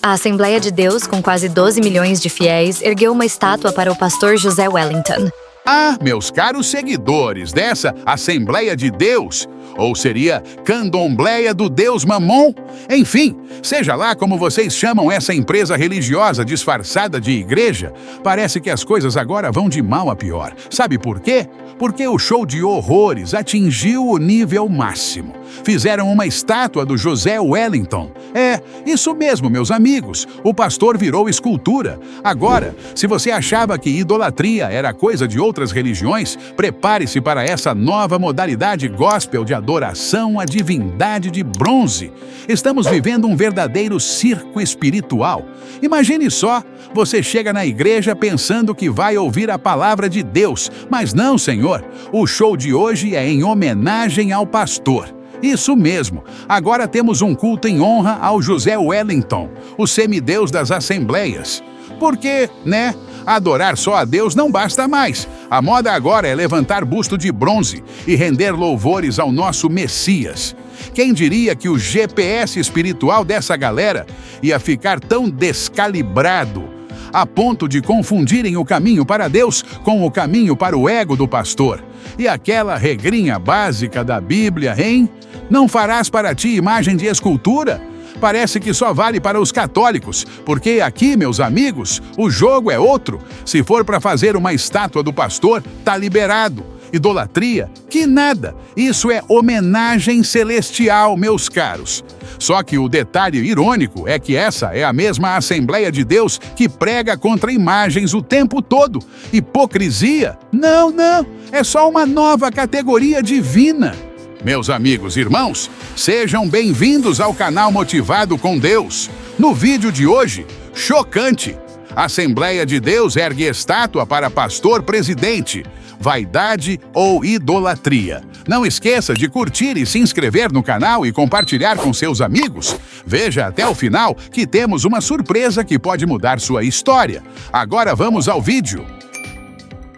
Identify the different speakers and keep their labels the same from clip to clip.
Speaker 1: A Assembleia de Deus, com quase 12 milhões de fiéis, ergueu uma estátua para o pastor José Wellington.
Speaker 2: Ah, meus caros seguidores dessa Assembleia de Deus, ou seria Candombleia do Deus Mamon? Enfim, seja lá como vocês chamam essa empresa religiosa disfarçada de igreja, parece que as coisas agora vão de mal a pior. Sabe por quê? Porque o show de horrores atingiu o nível máximo. Fizeram uma estátua do José Wellington. É, isso mesmo, meus amigos. O pastor virou escultura. Agora, se você achava que idolatria era coisa de outras religiões, prepare-se para essa nova modalidade gospel de adoração à divindade de bronze. Estamos vivendo um verdadeiro circo espiritual. Imagine só, você chega na igreja pensando que vai ouvir a palavra de Deus, mas não, senhor. O show de hoje é em homenagem ao pastor. Isso mesmo, agora temos um culto em honra ao José Wellington, o semideus das assembleias. Porque, né, adorar só a Deus não basta mais. A moda agora é levantar busto de bronze e render louvores ao nosso Messias. Quem diria que o GPS espiritual dessa galera ia ficar tão descalibrado a ponto de confundirem o caminho para Deus com o caminho para o ego do pastor? E aquela regrinha básica da Bíblia, hein? Não farás para ti imagem de escultura? Parece que só vale para os católicos, porque aqui, meus amigos, o jogo é outro. Se for para fazer uma estátua do pastor, tá liberado. Idolatria? Que nada! Isso é homenagem celestial, meus caros. Só que o detalhe irônico é que essa é a mesma Assembleia de Deus que prega contra imagens o tempo todo. Hipocrisia? Não, é só uma nova categoria divina. Meus amigos e irmãos, sejam bem-vindos ao canal Motivado com Deus. No vídeo de hoje, chocante! A Assembleia de Deus ergue estátua para pastor presidente. Vaidade ou idolatria? Não esqueça de curtir e se inscrever no canal e compartilhar com seus amigos. Veja até o final que temos uma surpresa que pode mudar sua história. Agora vamos ao vídeo.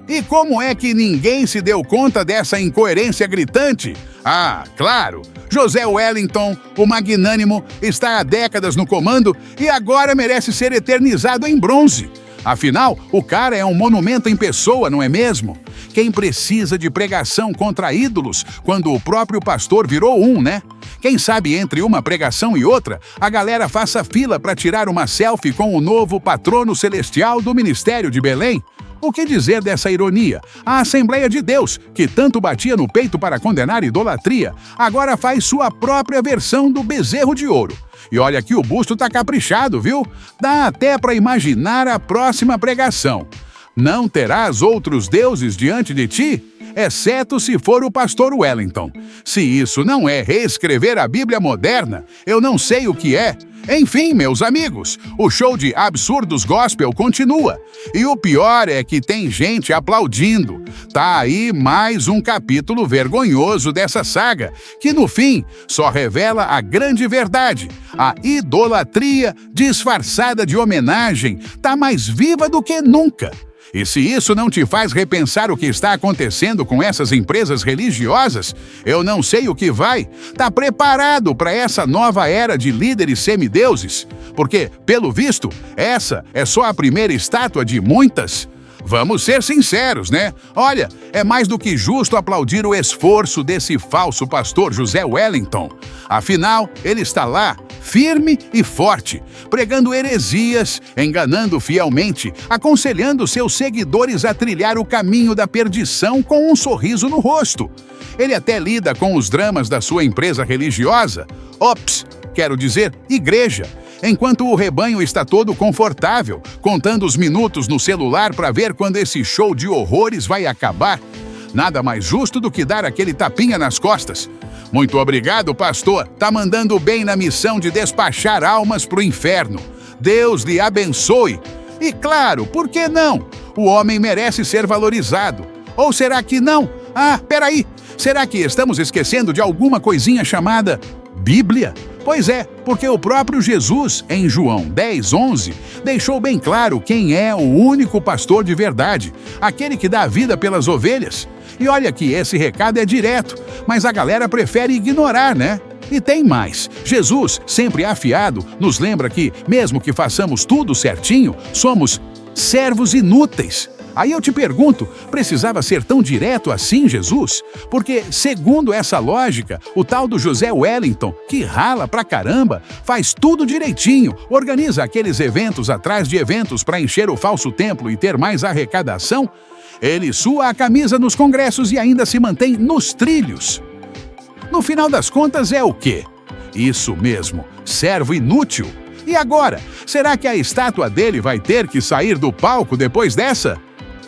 Speaker 2: E como é que ninguém se deu conta dessa incoerência gritante? Ah, claro! José Wellington, o magnânimo, está há décadas no comando e agora merece ser eternizado em bronze. Afinal, o cara é um monumento em pessoa, não é mesmo? Quem precisa de pregação contra ídolos quando o próprio pastor virou um, né? Quem sabe entre uma pregação e outra, a galera faça fila para tirar uma selfie com o novo patrono celestial do Ministério de Belém? O que dizer dessa ironia? A Assembleia de Deus, que tanto batia no peito para condenar idolatria, agora faz sua própria versão do bezerro de ouro. E olha que o busto tá caprichado, viu? Dá até para imaginar a próxima pregação. Não terás outros deuses diante de ti, exceto se for o pastor Wellington. Se isso não é reescrever a Bíblia moderna, eu não sei o que é. Enfim, meus amigos, o show de absurdos gospel continua. E o pior é que tem gente aplaudindo. Tá aí mais um capítulo vergonhoso dessa saga, que no fim só revela a grande verdade. A idolatria, disfarçada de homenagem, tá mais viva do que nunca. E se isso não te faz repensar o que está acontecendo com essas empresas religiosas, eu não sei o que vai. Tá preparado para essa nova era de líderes semideuses? Porque, pelo visto, essa é só a primeira estátua de muitas. Vamos ser sinceros, né? Olha, é mais do que justo aplaudir o esforço desse falso pastor José Wellington. Afinal, ele está lá, firme e forte, pregando heresias, enganando fielmente, aconselhando seus seguidores a trilhar o caminho da perdição com um sorriso no rosto. Ele até lida com os dramas da sua empresa religiosa. Quero dizer, igreja. Enquanto o rebanho está todo confortável, contando os minutos no celular para ver quando esse show de horrores vai acabar. Nada mais justo do que dar aquele tapinha nas costas. Muito obrigado, pastor. Tá mandando bem na missão de despachar almas pro inferno. Deus lhe abençoe. E claro, por que não? O homem merece ser valorizado. Ou será que não? Ah, peraí. Será que estamos esquecendo de alguma coisinha chamada Bíblia? Pois é, porque o próprio Jesus, em João 10:11, deixou bem claro quem é o único pastor de verdade, aquele que dá a vida pelas ovelhas. E olha que esse recado é direto, mas a galera prefere ignorar, né? E tem mais. Jesus, sempre afiado, nos lembra que, mesmo que façamos tudo certinho, somos servos inúteis. Aí eu te pergunto, precisava ser tão direto assim, Jesus? Porque, segundo essa lógica, o tal do José Wellington, que rala pra caramba, faz tudo direitinho, organiza aqueles eventos atrás de eventos para encher o falso templo e ter mais arrecadação, ele sua a camisa nos congressos e ainda se mantém nos trilhos. No final das contas é o quê? Isso mesmo, servo inútil. E agora, será que a estátua dele vai ter que sair do palco depois dessa?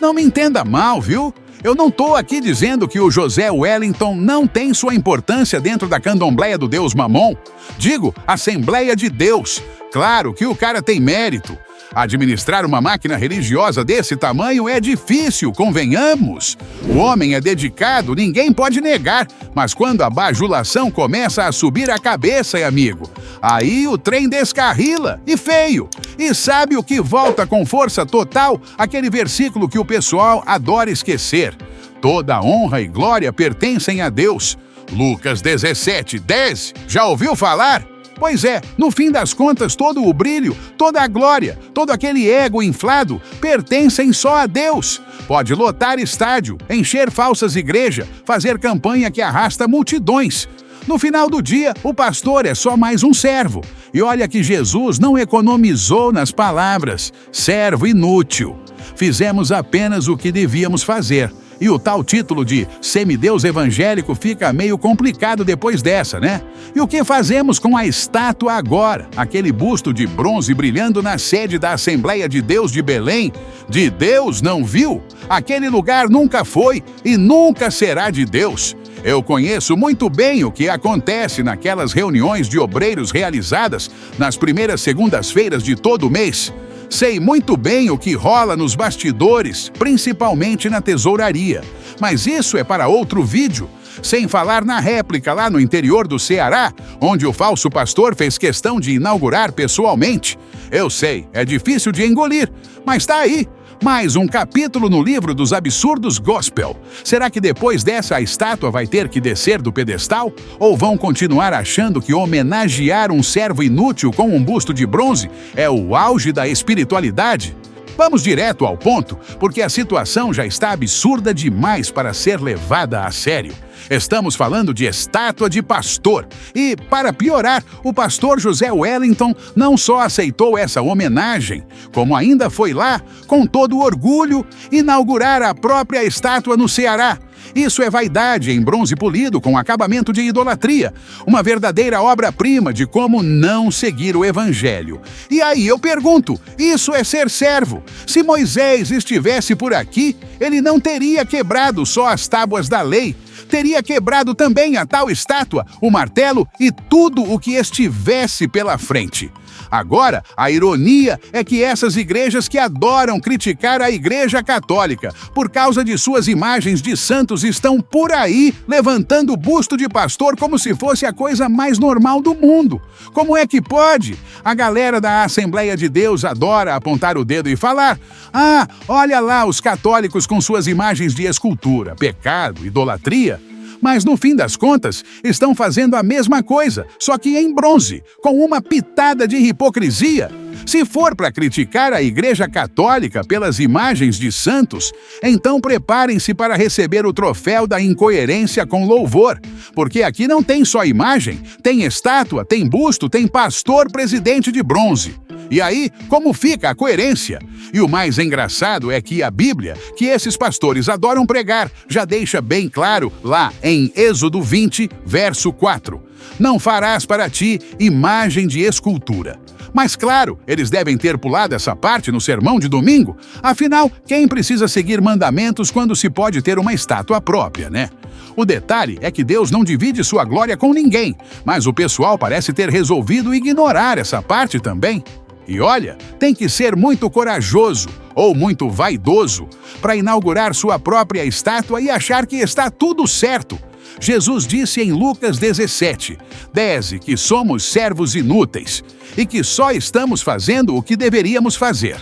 Speaker 2: Não me entenda mal, viu? Eu não tô aqui dizendo que o José Wellington não tem sua importância dentro da candomblé do Deus Mamon. Digo, Assembleia de Deus. Claro que o cara tem mérito. Administrar uma máquina religiosa desse tamanho é difícil, convenhamos. O homem é dedicado, ninguém pode negar, mas quando a bajulação começa a subir a cabeça, amigo, aí o trem descarrila, e feio. E sabe o que volta com força total? Aquele versículo que o pessoal adora esquecer. Toda honra e glória pertencem a Deus. Lucas 17:10. Já ouviu falar? Pois é, no fim das contas, todo o brilho, toda a glória, todo aquele ego inflado pertencem só a Deus. Pode lotar estádio, encher falsas igrejas, fazer campanha que arrasta multidões. No final do dia, o pastor é só mais um servo. E olha que Jesus não economizou nas palavras, servo inútil. Fizemos apenas o que devíamos fazer. E o tal título de semideus evangélico fica meio complicado depois dessa, né? E o que fazemos com a estátua agora? Aquele busto de bronze brilhando na sede da Assembleia de Deus de Belém? De Deus não viu? Aquele lugar nunca foi e nunca será de Deus. Eu conheço muito bem o que acontece naquelas reuniões de obreiros realizadas nas primeiras segundas-feiras de todo mês. Sei muito bem o que rola nos bastidores, principalmente na tesouraria. Mas isso é para outro vídeo. Sem falar na réplica lá no interior do Ceará, onde o falso pastor fez questão de inaugurar pessoalmente. Eu sei, é difícil de engolir, mas tá aí. Mais um capítulo no livro dos absurdos gospel. Será que depois dessa a estátua vai ter que descer do pedestal? Ou vão continuar achando que homenagear um servo inútil com um busto de bronze é o auge da espiritualidade? Vamos direto ao ponto, porque a situação já está absurda demais para ser levada a sério. Estamos falando de estátua de pastor. E, para piorar, o pastor José Wellington não só aceitou essa homenagem, como ainda foi lá, com todo orgulho, inaugurar a própria estátua no Ceará. Isso é vaidade em bronze polido com acabamento de idolatria. Uma verdadeira obra-prima de como não seguir o evangelho. E aí eu pergunto, isso é ser servo? Se Moisés estivesse por aqui, ele não teria quebrado só as tábuas da lei. Teria quebrado também a tal estátua, o martelo e tudo o que estivesse pela frente. Agora, a ironia é que essas igrejas que adoram criticar a Igreja Católica por causa de suas imagens de santos estão por aí levantando o busto de pastor como se fosse a coisa mais normal do mundo. Como é que pode? A galera da Assembleia de Deus adora apontar o dedo e falar: ah, olha lá os católicos com suas imagens de escultura, pecado, idolatria. Mas, no fim das contas, estão fazendo a mesma coisa, só que em bronze, com uma pitada de hipocrisia. Se for para criticar a Igreja Católica pelas imagens de santos, então preparem-se para receber o troféu da incoerência com louvor. Porque aqui não tem só imagem, tem estátua, tem busto, tem pastor presidente de bronze. E aí, como fica a coerência? E o mais engraçado é que a Bíblia, que esses pastores adoram pregar, já deixa bem claro lá em Êxodo 20, verso 4. Não farás para ti imagem de escultura. Mas claro, eles devem ter pulado essa parte no sermão de domingo. Afinal, quem precisa seguir mandamentos quando se pode ter uma estátua própria, né? O detalhe é que Deus não divide sua glória com ninguém, mas o pessoal parece ter resolvido ignorar essa parte também. E olha, tem que ser muito corajoso ou muito vaidoso para inaugurar sua própria estátua e achar que está tudo certo. Jesus disse em Lucas 17:10 que somos servos inúteis e que só estamos fazendo o que deveríamos fazer.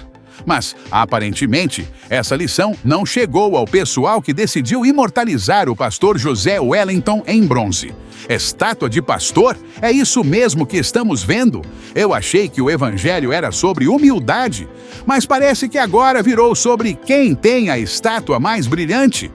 Speaker 2: Mas, aparentemente, essa lição não chegou ao pessoal que decidiu imortalizar o pastor José Wellington em bronze. Estátua de pastor? É isso mesmo que estamos vendo? Eu achei que o evangelho era sobre humildade, mas parece que agora virou sobre quem tem a estátua mais brilhante.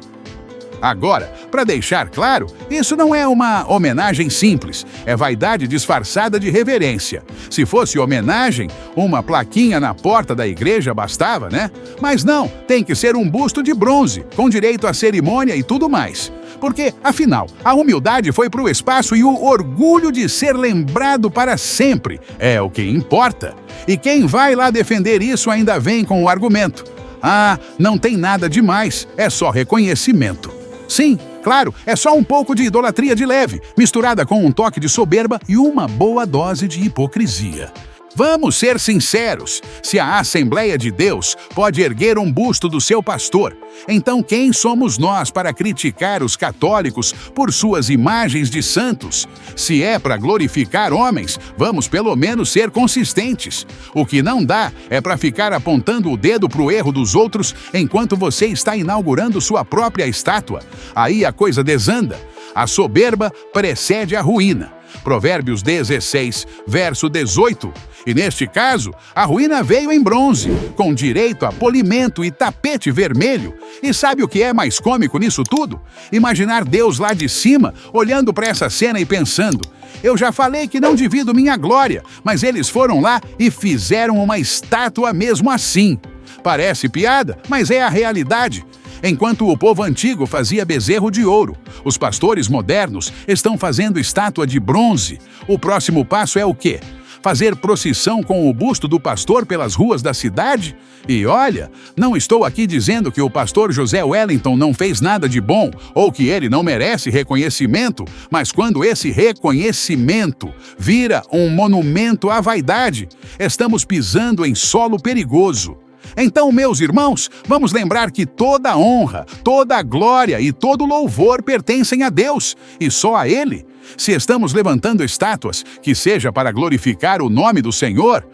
Speaker 2: Agora, para deixar claro, isso não é uma homenagem simples, é vaidade disfarçada de reverência. Se fosse homenagem, uma plaquinha na porta da igreja bastava, né? Mas não, tem que ser um busto de bronze, com direito à cerimônia e tudo mais. Porque, afinal, a humildade foi para o espaço e o orgulho de ser lembrado para sempre é o que importa. E quem vai lá defender isso ainda vem com o argumento: ah, não tem nada demais, é só reconhecimento. Sim, claro, é só um pouco de idolatria de leve, misturada com um toque de soberba e uma boa dose de hipocrisia. Vamos ser sinceros, se a Assembleia de Deus pode erguer um busto do seu pastor, então quem somos nós para criticar os católicos por suas imagens de santos? Se é para glorificar homens, vamos pelo menos ser consistentes. O que não dá é para ficar apontando o dedo para o erro dos outros enquanto você está inaugurando sua própria estátua. Aí a coisa desanda. A soberba precede a ruína. Provérbios 16, verso 18. E neste caso, a ruína veio em bronze, com direito a polimento e tapete vermelho. E sabe o que é mais cômico nisso tudo? Imaginar Deus lá de cima, olhando para essa cena e pensando: eu já falei que não divido minha glória, mas eles foram lá e fizeram uma estátua mesmo assim. Parece piada, mas é a realidade. Enquanto o povo antigo fazia bezerro de ouro, os pastores modernos estão fazendo estátua de bronze. O próximo passo é o quê? Fazer procissão com o busto do pastor pelas ruas da cidade? E olha, não estou aqui dizendo que o pastor José Wellington não fez nada de bom ou que ele não merece reconhecimento, mas quando esse reconhecimento vira um monumento à vaidade, estamos pisando em solo perigoso. Então, meus irmãos, vamos lembrar que toda honra, toda glória e todo louvor pertencem a Deus, e só a Ele. Se estamos levantando estátuas, que seja para glorificar o nome do Senhor,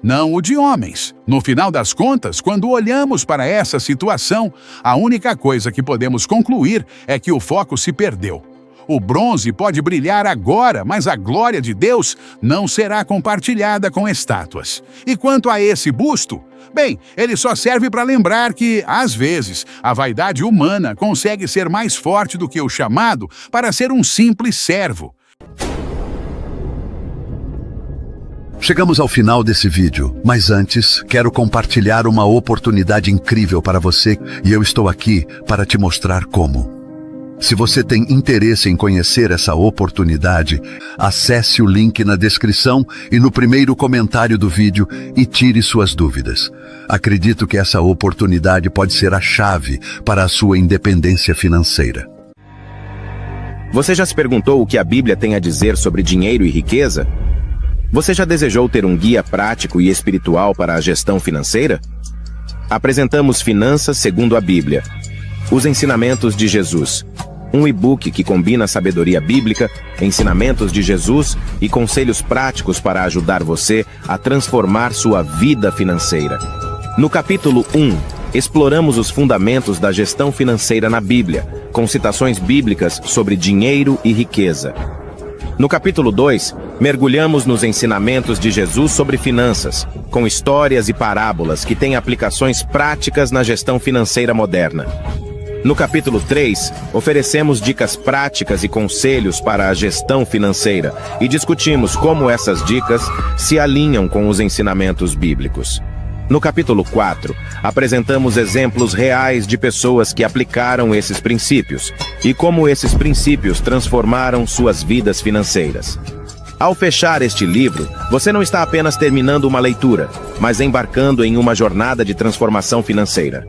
Speaker 2: não o de homens. No final das contas, quando olhamos para essa situação, a única coisa que podemos concluir é que o foco se perdeu. O bronze pode brilhar agora, mas a glória de Deus não será compartilhada com estátuas. E quanto a esse busto? Bem, ele só serve para lembrar que, às vezes, a vaidade humana consegue ser mais forte do que o chamado para ser um simples servo.
Speaker 3: Chegamos ao final desse vídeo, mas antes, quero compartilhar uma oportunidade incrível para você e eu estou aqui para te mostrar como. Se você tem interesse em conhecer essa oportunidade, acesse o link na descrição e no primeiro comentário do vídeo e tire suas dúvidas. Acredito que essa oportunidade pode ser a chave para a sua independência financeira.
Speaker 4: Você já se perguntou o que a Bíblia tem a dizer sobre dinheiro e riqueza? Você já desejou ter um guia prático e espiritual para a gestão financeira? Apresentamos Finanças segundo a Bíblia. Os ensinamentos de Jesus. Um e-book que combina sabedoria bíblica, ensinamentos de Jesus e conselhos práticos para ajudar você a transformar sua vida financeira. No capítulo 1, exploramos os fundamentos da gestão financeira na Bíblia, com citações bíblicas sobre dinheiro e riqueza. No capítulo 2, mergulhamos nos ensinamentos de Jesus sobre finanças, com histórias e parábolas que têm aplicações práticas na gestão financeira moderna. No capítulo 3, oferecemos dicas práticas e conselhos para a gestão financeira e discutimos como essas dicas se alinham com os ensinamentos bíblicos. No capítulo 4, apresentamos exemplos reais de pessoas que aplicaram esses princípios e como esses princípios transformaram suas vidas financeiras. Ao fechar este livro, você não está apenas terminando uma leitura, mas embarcando em uma jornada de transformação financeira.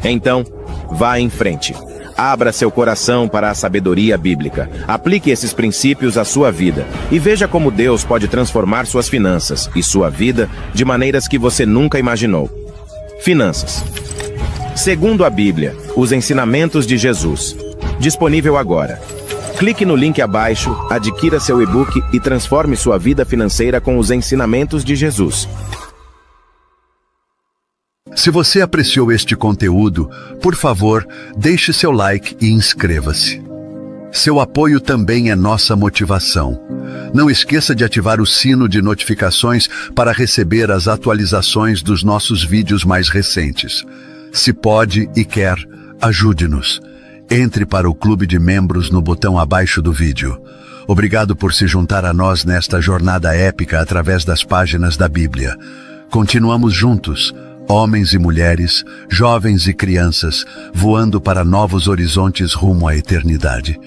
Speaker 4: Então, vá em frente. Abra seu coração para a sabedoria bíblica. Aplique esses princípios à sua vida e veja como Deus pode transformar suas finanças e sua vida de maneiras que você nunca imaginou. Finanças. Segundo a Bíblia, os ensinamentos de Jesus. Disponível agora. Clique no link abaixo, adquira seu e-book e transforme sua vida financeira com os ensinamentos de Jesus.
Speaker 3: Se você apreciou este conteúdo, por favor, deixe seu like e inscreva-se. Seu apoio também é nossa motivação. Não esqueça de ativar o sino de notificações para receber as atualizações dos nossos vídeos mais recentes. Se pode e quer, ajude-nos. Entre para o clube de membros no botão abaixo do vídeo. Obrigado por se juntar a nós nesta jornada épica através das páginas da Bíblia. Continuamos juntos, homens e mulheres, jovens e crianças, voando para novos horizontes rumo à eternidade.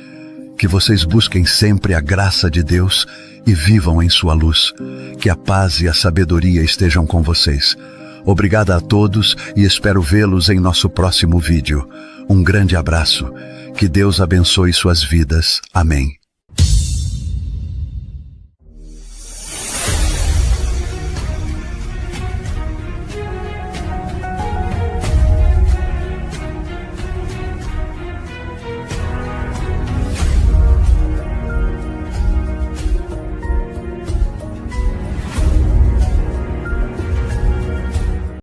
Speaker 3: Que vocês busquem sempre a graça de Deus e vivam em sua luz. Que a paz e a sabedoria estejam com vocês. Obrigada a todos e espero vê-los em nosso próximo vídeo. Um grande abraço. Que Deus abençoe suas vidas. Amém.